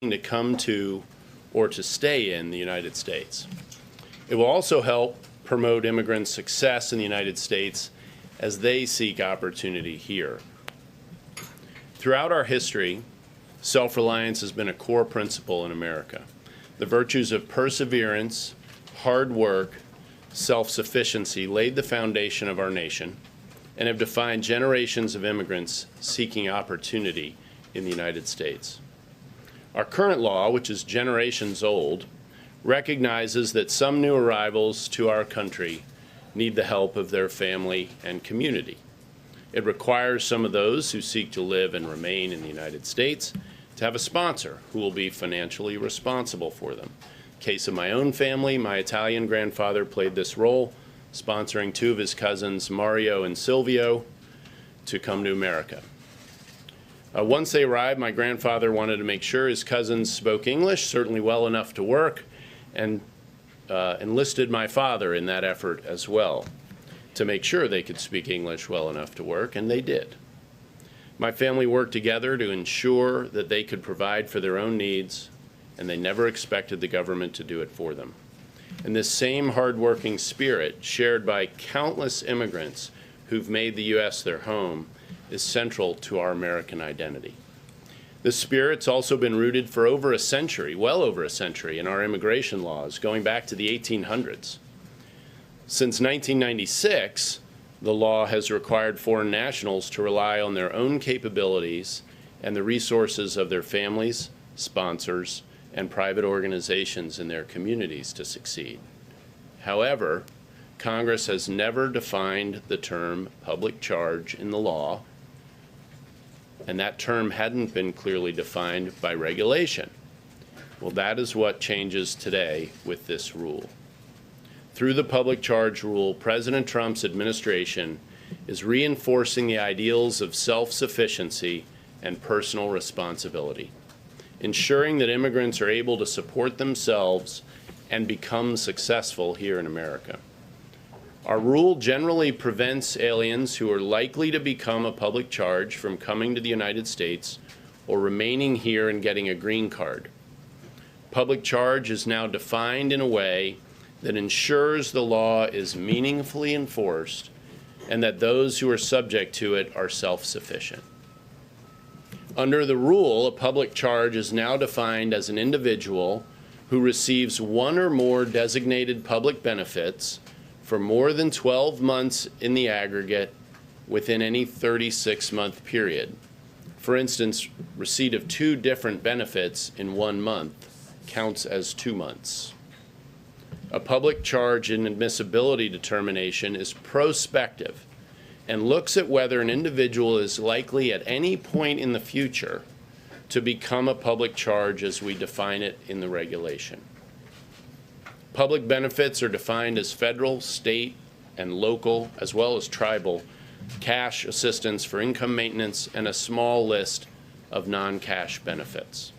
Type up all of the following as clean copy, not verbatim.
to come to or to stay in the United States. It will also help promote immigrant success in the United States as they seek opportunity here. Throughout our history, self-reliance has been a core principle in America. The virtues of perseverance, hard work, self-sufficiency laid the foundation of our nation and have defined generations of immigrants seeking opportunity in the United States. Our current law, which is generations old, recognizes that some new arrivals to our country need the help of their family and community. It requires some of those who seek to live and remain in the United States to have a sponsor who will be financially responsible for them. Case of my own family, my Italian grandfather played this role, sponsoring two of his cousins, Mario and Silvio, to come to America. Once they arrived, my grandfather wanted to make sure his cousins spoke English, certainly well enough to work, and enlisted my father in that effort as well, to make sure they could speak English well enough to work, and they did. My family worked together to ensure that they could provide for their own needs, and they never expected the government to do it for them. And this same hardworking spirit, shared by countless immigrants who've made the U.S. their home, is central to our American identity. This spirit's also been rooted for over a century, well over a century, in our immigration laws, going back to the 1800s. Since 1996, the law has required foreign nationals to rely on their own capabilities and the resources of their families, sponsors, and private organizations in their communities to succeed. However, Congress has never defined the term public charge in the law, and that term hadn't been clearly defined by regulation. Well, that is what changes today with this rule. Through the public charge rule, President Trump's administration is reinforcing the ideals of self-sufficiency and personal responsibility, ensuring that immigrants are able to support themselves and become successful here in America. Our rule generally prevents aliens who are likely to become a public charge from coming to the United States or remaining here and getting a green card. Public charge is now defined in a way that ensures the law is meaningfully enforced and that those who are subject to it are self-sufficient. Under the rule, a public charge is now defined as an individual who receives one or more designated public benefits for more than 12 months in the aggregate within any 36-month period. For instance, receipt of two different benefits in 1 month counts as 2 months. A public charge and admissibility determination is prospective and looks at whether an individual is likely at any point in the future to become a public charge as we define it in the regulation. Public benefits are defined as federal, state, and local, as well as tribal, cash assistance for income maintenance, and a small list of non-cash benefits.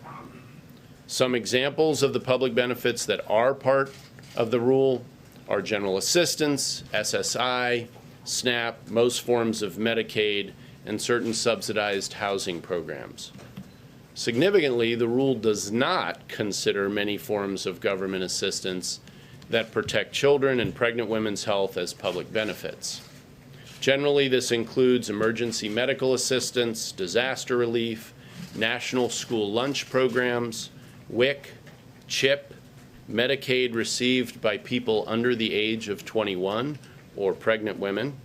Some examples of the public benefits that are part of the rule are general assistance, SSI, SNAP, most forms of Medicaid, and certain subsidized housing programs. Significantly, the rule does not consider many forms of government assistance that protect children and pregnant women's health as public benefits. Generally, this includes emergency medical assistance, disaster relief, national school lunch programs, WIC, CHIP, Medicaid received by people under the age of 21 or pregnant women,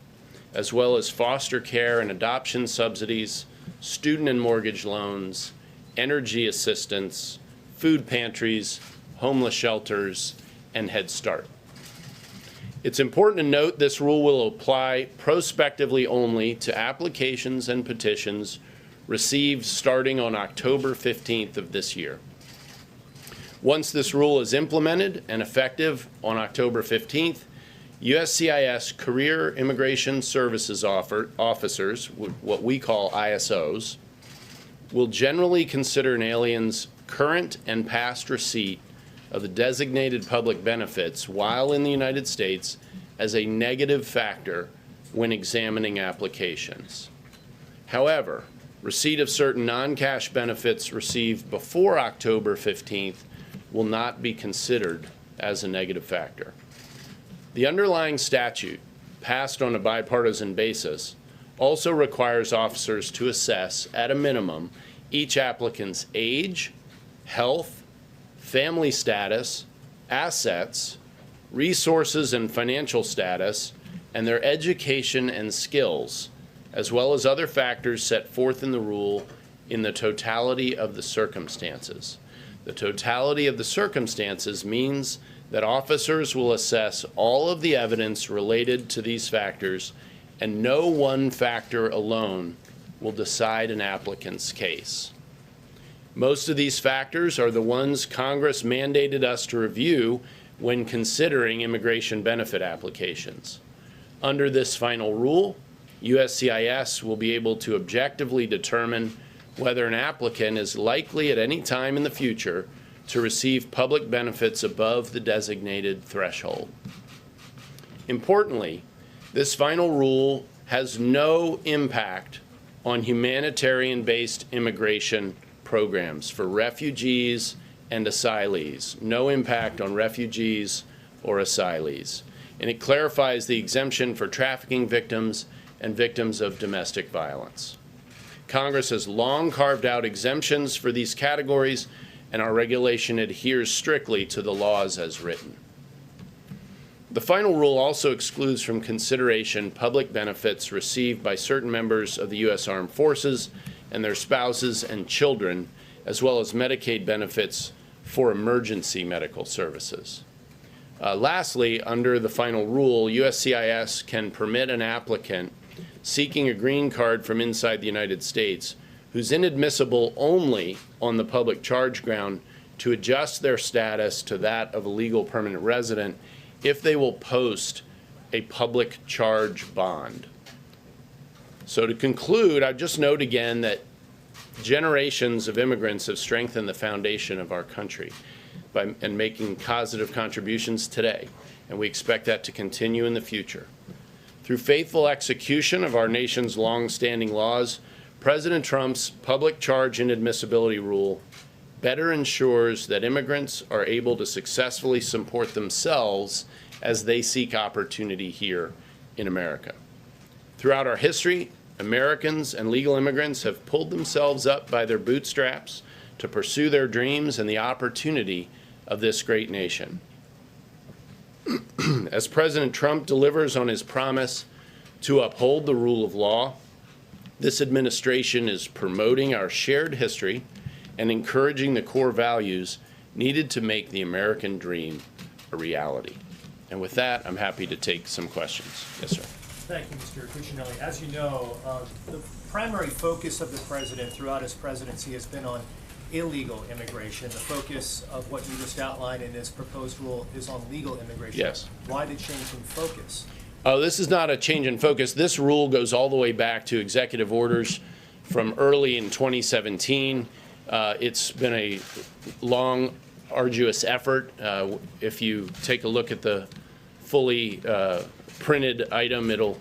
as well as foster care and adoption subsidies, student and mortgage loans, energy assistance, food pantries, homeless shelters, and Head Start. It's important to note this rule will apply prospectively only to applications and petitions received starting on October 15th of this year. Once this rule is implemented and effective on October 15th, USCIS Career Immigration Services officers, what we call ISOs, will generally consider an alien's current and past receipt of the designated public benefits while in the United States as a negative factor when examining applications. However, receipt of certain non-cash benefits received before October 15th will not be considered as a negative factor. The underlying statute, passed on a bipartisan basis, also requires officers to assess, at a minimum, each applicant's age, health, family status, assets, resources and financial status, and their education and skills, as well as other factors set forth in the rule in the totality of the circumstances. The totality of the circumstances means that officers will assess all of the evidence related to these factors, and no one factor alone will decide an applicant's case. Most of these factors are the ones Congress mandated us to review when considering immigration benefit applications. Under this final rule, USCIS will be able to objectively determine whether an applicant is likely at any time in the future to receive public benefits above the designated threshold. Importantly, this final rule has no impact on humanitarian-based immigration programs for refugees and asylees. No impact on refugees or asylees. And it clarifies the exemption for trafficking victims and victims of domestic violence. Congress has long carved out exemptions for these categories, and our regulation adheres strictly to the laws as written. The final rule also excludes from consideration public benefits received by certain members of the U.S. Armed Forces and their spouses and children, as well as Medicaid benefits for emergency medical services. Lastly, under the final rule, USCIS can permit an applicant seeking a green card from inside the United States who's inadmissible only on the public charge ground to adjust their status to that of a legal permanent resident if they will post a public charge bond. So to conclude, I'd just note again that generations of immigrants have strengthened the foundation of our country and making positive contributions today, and we expect that to continue in the future. Through faithful execution of our nation's long-standing laws, President Trump's public charge inadmissibility rule better ensures that immigrants are able to successfully support themselves as they seek opportunity here in America. Throughout our history, Americans and legal immigrants have pulled themselves up by their bootstraps to pursue their dreams and the opportunity of this great nation. As President Trump delivers on his promise to uphold the rule of law, this administration is promoting our shared history and encouraging the core values needed to make the American dream a reality. And with that, I'm happy to take some questions. Yes, sir. Thank you, Mr. Cuccinelli. As you know, the primary focus of the president throughout his presidency has been on illegal immigration. The focus of what you just outlined in this proposed rule is on legal immigration. Yes. Why the change in focus? Oh, this is not a change in focus. This rule goes all the way back to executive orders from early in 2017. It's been a long, arduous effort. If you take a look at the fully printed item, it'll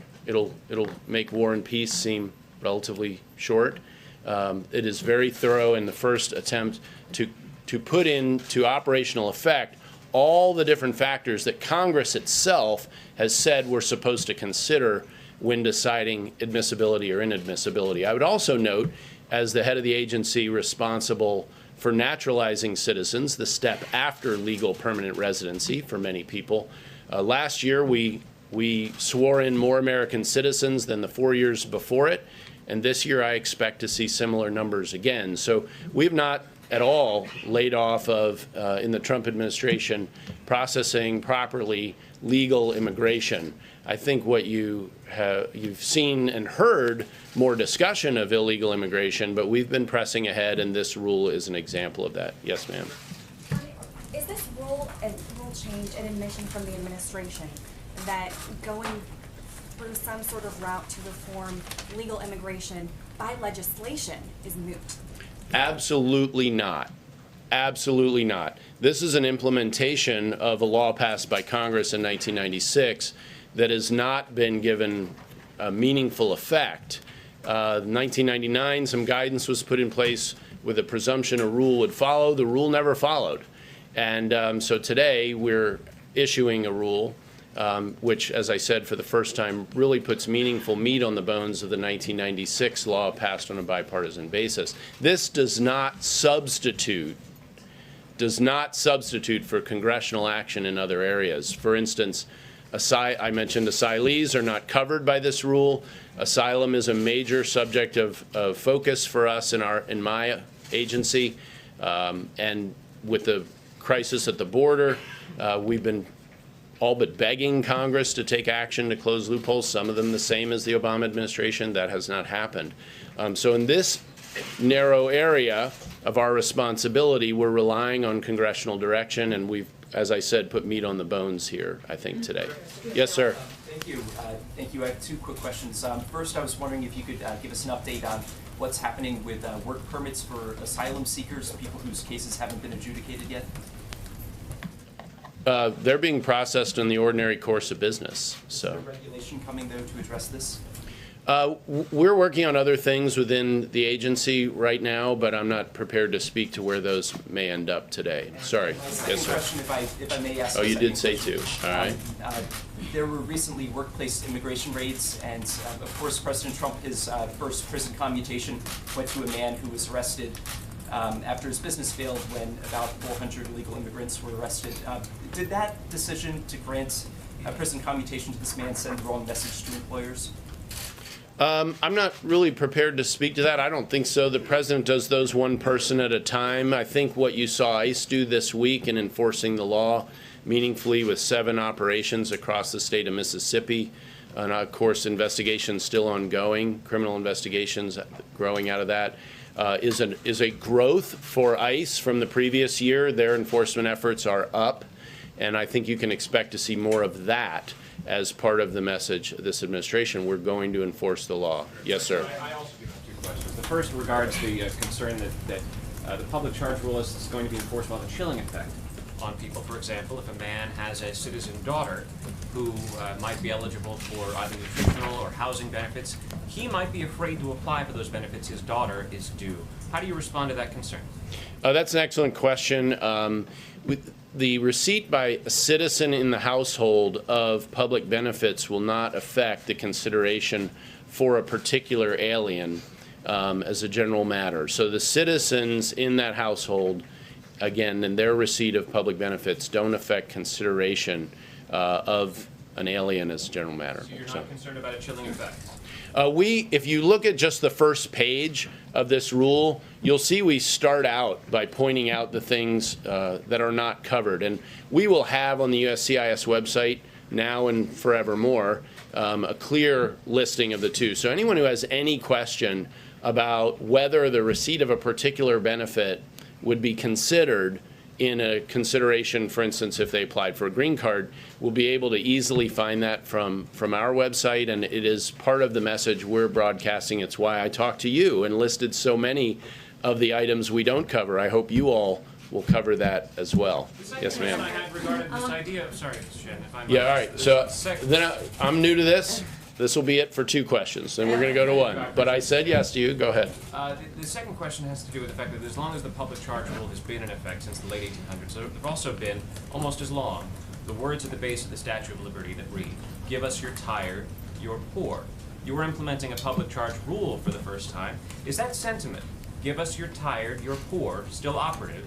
make War and Peace seem relatively short. It is very thorough in the first attempt to put into operational effect all the different factors that Congress itself has said we're supposed to consider when deciding admissibility or inadmissibility. I would also note, as the head of the agency responsible for naturalizing citizens, the step after legal permanent residency for many people, last year we swore in more American citizens than the 4 years before it, and this year I expect to see similar numbers again. So we've not at all laid off of, in the Trump administration, processing properly legal immigration. I think what you've seen and heard more discussion of illegal immigration, but we've been pressing ahead, and this rule is an example of that. Yes, ma'am. Is this rule a rule change and admission from the administration that going through some sort of route to reform legal immigration by legislation is moot? Absolutely not. Absolutely not. This is an implementation of a law passed by Congress in 1996 that has not been given a meaningful effect. 1999, some guidance was put in place with a presumption a rule would follow. The rule never followed. And so today we're issuing a rule which, as I said, for the first time, really puts meaningful meat on the bones of the 1996 law passed on a bipartisan basis. This does not substitute for congressional action in other areas. For instance, I mentioned asylees are not covered by this rule. Asylum is a major subject of focus for us in my agency, and with the crisis at the border, we've been all but begging Congress to take action to close loopholes, some of them the same as the Obama administration. That has not happened. So in this narrow area of our responsibility, we're relying on congressional direction, and we've, as I said, put meat on the bones here, I think, today. Yes, sir. Thank you. Thank you. I have two quick questions. First, I was wondering if you could give us an update on what's happening with work permits for asylum seekers, people whose cases haven't been adjudicated yet. They're being processed in the ordinary course of business. So. Is there regulation coming, though, to address this? We're working on other things within the agency right now, but I'm not prepared to speak to where those may end up today. Sorry. Yes, sir. Question, if I may ask. Oh, you did say two. All right. There were recently workplace immigration raids, and of course, President Trump, his first prison commutation went to a man who was arrested after his business failed when about 400 illegal immigrants were arrested. Did that decision to grant a prison commutation to this man send the wrong message to employers? I'm not really prepared to speak to that. I don't think so. The president does those one person at a time. I think what you saw ICE do this week in enforcing the law meaningfully with 7 operations across the state of Mississippi, and of course investigations still ongoing, criminal investigations growing out of that, is a growth for ICE from the previous year. Their enforcement efforts are up, and I think you can expect to see more of that as part of the message of this administration. We're going to enforce the law. Yes, sir. I also do have 2 questions. The first regards the concern that the public charge rule is going to be enforced by the chilling effect on people. For example, if a man has a citizen daughter who might be eligible for either nutritional or housing benefits, he might be afraid to apply for those benefits his daughter is due. How do you respond to that concern? That's an excellent question. The receipt by a citizen in the household of public benefits will not affect the consideration for a particular alien as a general matter. So the citizens in that household, again, and their receipt of public benefits don't affect consideration of an alien as a general matter. So you're not concerned about a chilling effect? If you look at just the first page of this rule, you'll see we start out by pointing out the things that are not covered. And we will have on the USCIS website now and forevermore a clear listing of the two. So anyone who has any question about whether the receipt of a particular benefit would be considered in a consideration, for instance, if they applied for a green card, we'll be able to easily find that from our website, and it is part of the message we're broadcasting. It's why I talked to you and listed so many of the items we don't cover. I hope you all will cover that as well. Yes, ma'am. I had regarded this idea of, sorry, Jen, if I might. Yeah, all right. So then I'm new to this. This will be it for 2 questions. Then we're going to go to 1. But I said yes to you. Go ahead. The second question has to do with the fact that as long as the public charge rule has been in effect since the late 1800s, there have also been, almost as long, the words at the base of the Statue of Liberty that read, "Give us your tired, your poor." You were implementing a public charge rule for the first time. Is that sentiment, "Give us your tired, your poor," still operative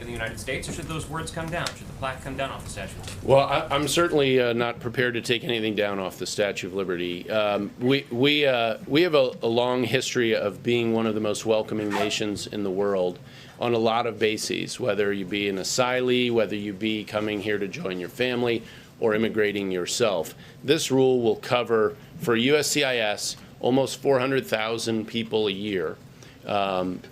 in the United States, or should those words come down? Should the plaque come down off the Statue of Liberty? Well, I'm certainly not prepared to take anything down off the Statue of Liberty. We have a long history of being one of the most welcoming nations in the world on a lot of bases, whether you be an asylee, whether you be coming here to join your family, or immigrating yourself. This rule will cover, for USCIS, almost 400,000 people a year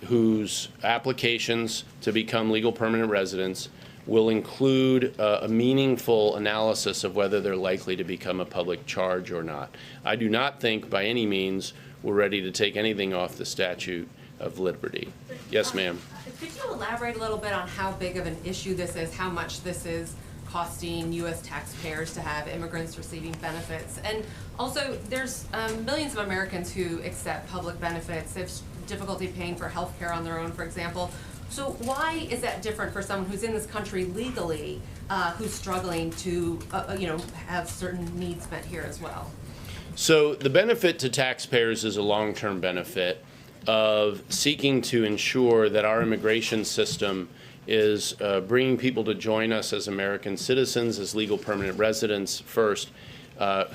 whose applications to become legal permanent residents will include a meaningful analysis of whether they're likely to become a public charge or not. I do not think by any means we're ready to take anything off the Statute of Liberty. Yes, ma'am. Could you elaborate a little bit on how big of an issue this is, how much this is costing U.S. taxpayers to have immigrants receiving benefits. And also, there's millions of Americans who accept public benefits. They have difficulty paying for health care on their own, for example. So why is that different for someone who's in this country legally, who's struggling to, have certain needs met here as well? So the benefit to taxpayers is a long-term benefit of seeking to ensure that our immigration system is bringing people to join us as American citizens, as legal permanent residents first,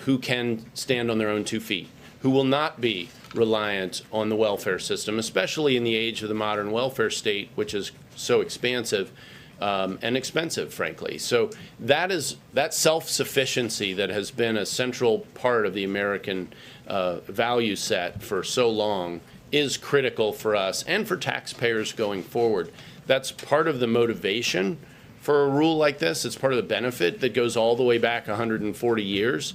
who can stand on their own 2 feet, who will not be reliant on the welfare system, especially in the age of the modern welfare state, which is so expansive and expensive, frankly. So that self-sufficiency that has been a central part of the American value set for so long is critical for us and for taxpayers going forward. That's part of the motivation for a rule like this. It's part of the benefit that goes all the way back 140 years.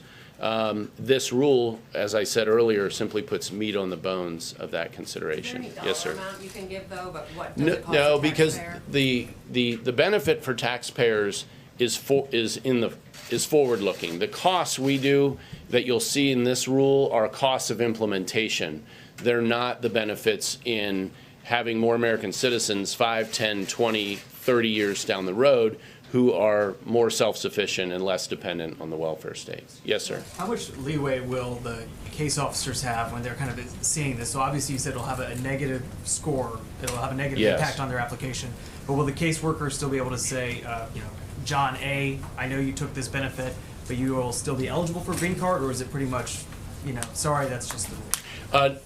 This rule, as I said earlier, simply puts meat on the bones of that consideration. Is there any Yes, sir. dollar amount you can give, though, but what does it cost No, a because taxpayer? the benefit for taxpayers is forward-looking. The costs we do that you'll see in this rule are costs of implementation. They're not the benefits in having more American citizens 5, 10, 20, 30 years down the road who are more self-sufficient and less dependent on the welfare state. Yes, sir. How much leeway will the case officers have when they're kind of seeing this? So obviously you said it'll have a negative score, it'll have a negative Yes. impact on their application, but will the caseworker still be able to say, John A., I know you took this benefit, but you will still be eligible for a green card, or is it pretty much, sorry, that's just the rule?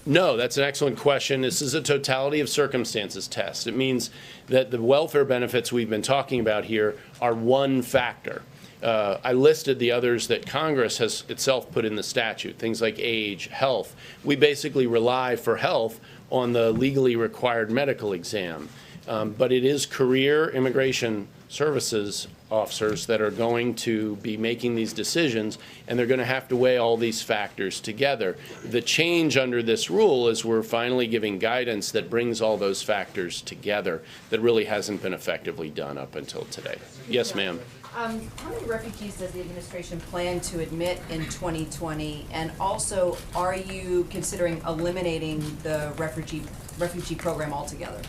No, that's an excellent question. This is a totality of circumstances test. It means that the welfare benefits we've been talking about here are one factor. I listed the others that Congress has itself put in the statute, things like age, health. We basically rely for health on the legally required medical exam. But it is career immigration services officers that are going to be making these decisions, and they're going to have to weigh all these factors together. The change under this rule is we're finally giving guidance that brings all those factors together that really hasn't been effectively done up until today. Yes, ma'am. How many refugees does the administration plan to admit in 2020? And also, are you considering eliminating the refugee program altogether?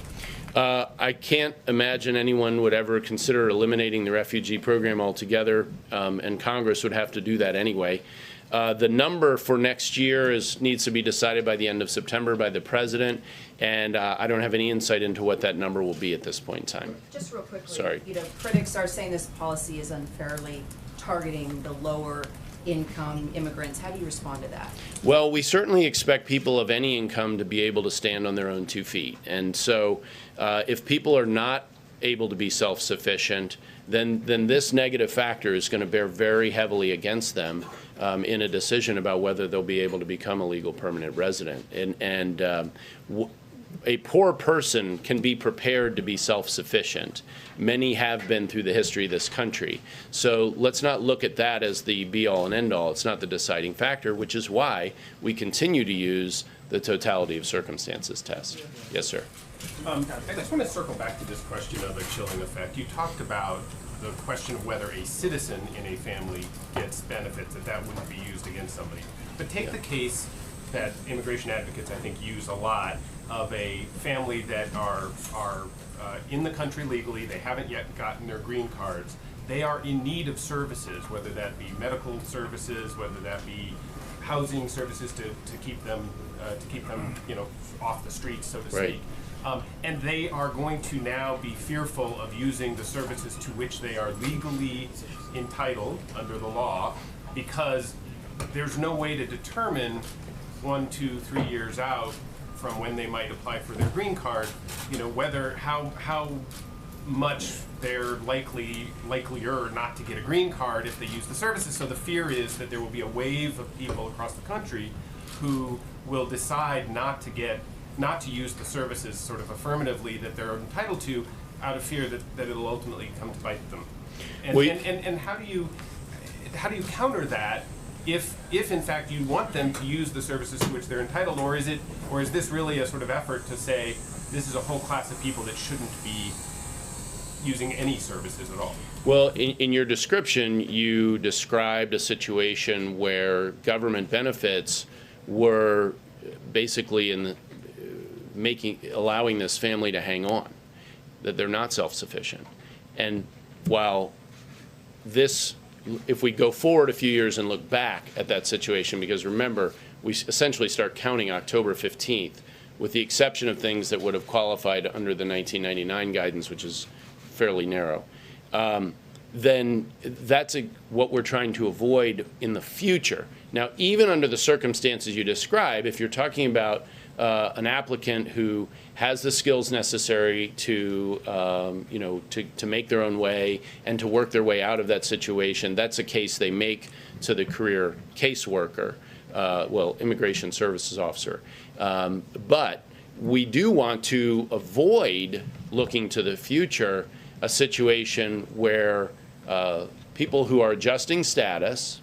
I can't imagine anyone would ever consider eliminating the refugee program altogether, and Congress would have to do that anyway. The number for next year needs to be decided by the end of September by the president, and I don't have any insight into what that number will be at this point in time. Just real quickly, Sorry. Critics are saying this policy is unfairly targeting the lower income immigrants. How do you respond to that? Well, we certainly expect people of any income to be able to stand on their own 2 feet. And so if people are not able to be self-sufficient, then this negative factor is going to bear very heavily against them in a decision about whether they'll be able to become a legal permanent resident. A poor person can be prepared to be self-sufficient. Many have been through the history of this country. So let's not look at that as the be-all and end-all. It's not the deciding factor, which is why we continue to use the totality of circumstances test. Yes, sir. I just want to circle back to this question of a chilling effect. You talked about the question of whether a citizen in a family gets benefits, that wouldn't be used against somebody. But take the case that immigration advocates, I think, use a lot, of a family that are in the country legally, they haven't yet gotten their green cards. They are in need of services, whether that be medical services, whether that be housing services to keep them off the streets, so to speak. And they are going to now be fearful of using the services to which they are legally entitled under the law, because there's no way to determine 1, 2, 3 years out from when they might apply for their green card, how much they're likelier not to get a green card if they use the services. So the fear is that there will be a wave of people across the country who will decide not to use the services sort of affirmatively that they're entitled to, out of fear that it'll ultimately come to bite them. And how do you counter that if in fact you want them to use the services to which they're entitled, or is this really a sort of effort to say this is a whole class of people that shouldn't be using any services at all. Well, in your description, you described a situation where government benefits were basically allowing this family to hang on, that they're not self-sufficient. And while this, if we go forward a few years and look back at that situation, because remember, we essentially start counting October 15th, with the exception of things that would have qualified under the 1999 guidance, which is fairly narrow, then that's what we're trying to avoid in the future. Now, even under the circumstances you describe, if you're talking about an applicant who has the skills necessary to, to make their own way and to work their way out of that situation, that's a case they make to the career caseworker, immigration services officer. But we do want to avoid looking to the future a situation where people who are adjusting status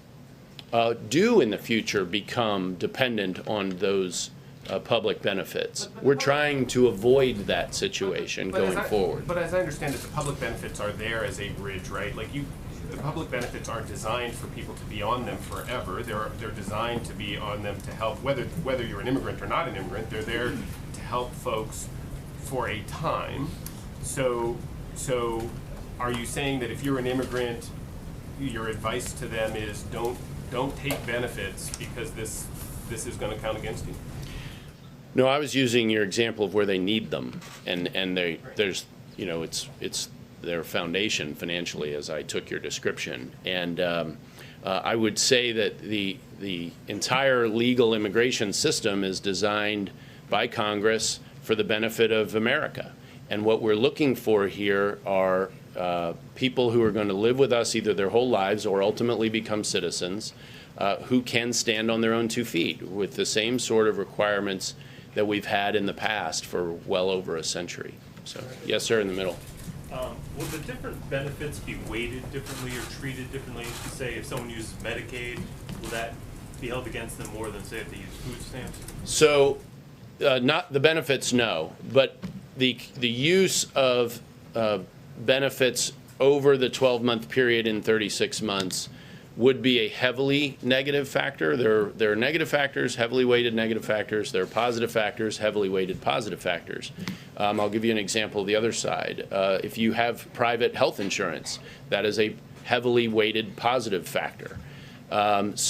do in the future become dependent on those public benefits. We're trying to avoid that situation going forward. But as I understand it, the public benefits are there as a bridge, right? Like the public benefits aren't designed for people to be on them forever. They're designed to be on them to help, whether you're an immigrant or not an immigrant, they're there to help folks for a time. So are you saying that if you're an immigrant, your advice to them is don't take benefits because this is going to count against you? No, I was using your example of where they need them, and there's it's their foundation financially, as I took your description, and I would say that the entire legal immigration system is designed by Congress for the benefit of America, and what we're looking for here are people who are going to live with us either their whole lives or ultimately become citizens, who can stand on their own 2 feet with the same sort of requirements that we've had in the past for well over a century. So, yes, sir, in the middle. Will the different benefits be weighted differently or treated differently? Say, if someone uses Medicaid, will that be held against them more than, say, if they use food stamps? So, not the benefits, no, but the use of benefits over the 12-month period in 36 months would be a heavily negative factor. There are negative factors, heavily weighted negative factors. There are positive factors, heavily weighted positive factors. I'll give you an example of the other side. If you have private health insurance, that is a heavily weighted positive factor. Those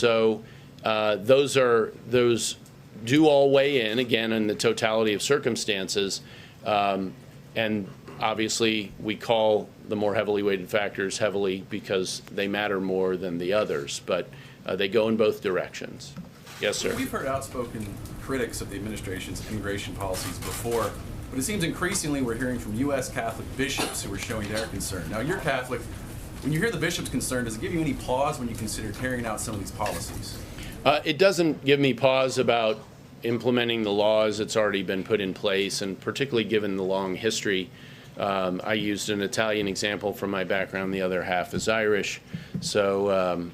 do all weigh in, again, in the totality of circumstances. And obviously, we call the more heavily weighted factors heavily because they matter more than the others, but they go in both directions. Yes, sir. We've heard outspoken critics of the administration's immigration policies before, but it seems increasingly we're hearing from U.S. Catholic bishops who are showing their concern. Now, you're Catholic. When you hear the bishop's concern, does it give you any pause when you consider carrying out some of these policies? It doesn't give me pause about implementing the laws that's already been put in place, and particularly given the long history. I used an Italian example from my background. The other half is Irish. So,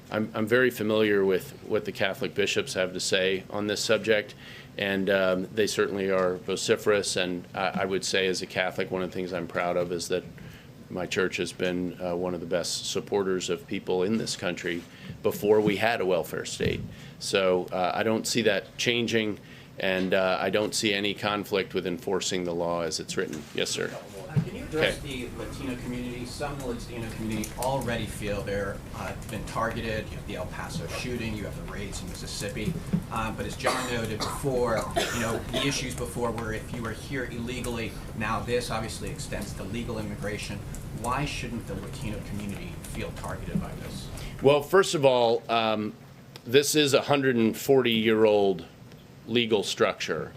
I'm very familiar with what the Catholic bishops have to say on this subject, and they certainly are vociferous. And I would say, as a Catholic, one of the things I'm proud of is that my church has been one of the best supporters of people in this country before we had a welfare state. So I don't see that changing. And I don't see any conflict with enforcing the law as it's written. Yes, sir. Can you address the Latino community? Some of the Latino community already feel they're been targeted. You have the El Paso shooting, you have the raids in Mississippi. But as John noted before, the issues before were if you were here illegally, now this obviously extends to legal immigration. Why shouldn't the Latino community feel targeted by this? Well, first of all, this is a 140-year-old legal structure.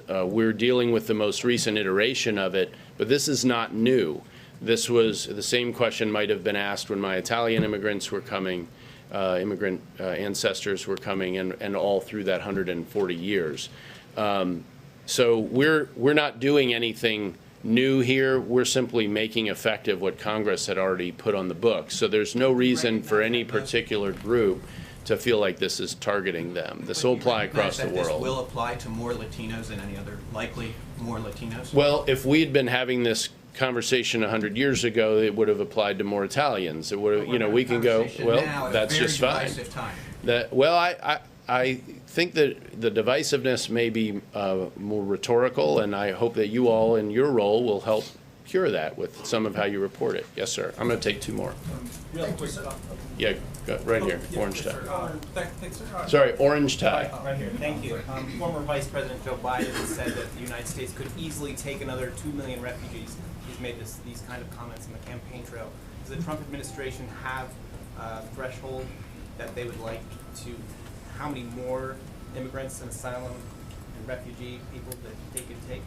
We're dealing with the most recent iteration of it, but this is not new. This was the same question might have been asked when my Italian immigrants were coming, immigrant ancestors were coming, and all through that 140 years. So we're not doing anything new here. We're simply making effective what Congress had already put on the books. So there's no reason for any particular group to feel like this is targeting them. This will apply across the world. This will apply to more Latinos than any other, likely more Latinos? Well, if we had been having this conversation 100 years ago, it would have applied to more Italians. It would have, you know, we can go, well, that's just fine. Well, I think that the divisiveness may be more rhetorical, and I hope that you all in your role will help cure that with some of how you report it. Yes, sir. I'm going to take two more. Real quick. Yeah, go right here, orange tie. Thanks, sir. Sorry, orange tie. Right here, thank you. Former Vice President Joe Biden said that the United States could easily take another 2 million refugees. He's made these kind of comments on the campaign trail. Does the Trump administration have a threshold that they would like to, how many more immigrants and asylum and refugee people that they could take?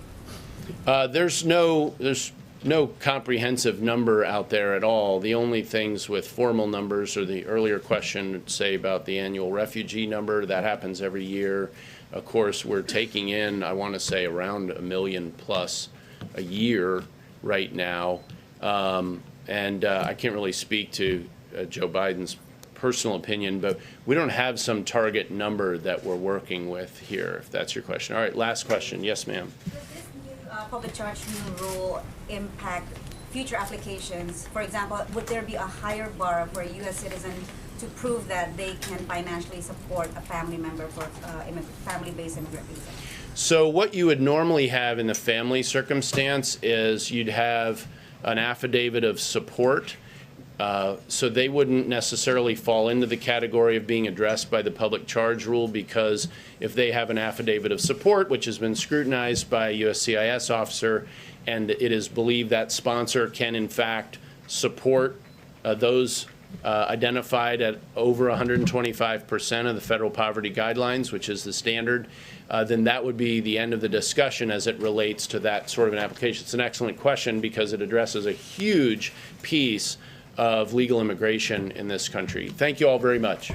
There's no comprehensive number out there at all. The only things with formal numbers are the earlier question, say about the annual refugee number. That happens every year. Of course, we're taking in, I want to say, around 1 million plus a year right now. I can't really speak to Joe Biden's personal opinion, but we don't have some target number that we're working with here, if that's your question. All right, last question. Yes, ma'am. Does this new public charge new rule impact future applications? For example, would there be a higher bar for a U.S. citizen to prove that they can financially support a family member for family-based immigrant visa? So what you would normally have in the family circumstance is you'd have an affidavit of support. So they wouldn't necessarily fall into the category of being addressed by the public charge rule, because if they have an affidavit of support, which has been scrutinized by a USCIS officer, and it is believed that sponsor can in fact support those identified at over 125% of the federal poverty guidelines, which is the standard, then that would be the end of the discussion as it relates to that sort of an application. It's an excellent question because it addresses a huge piece of legal immigration in this country. Thank you all very much.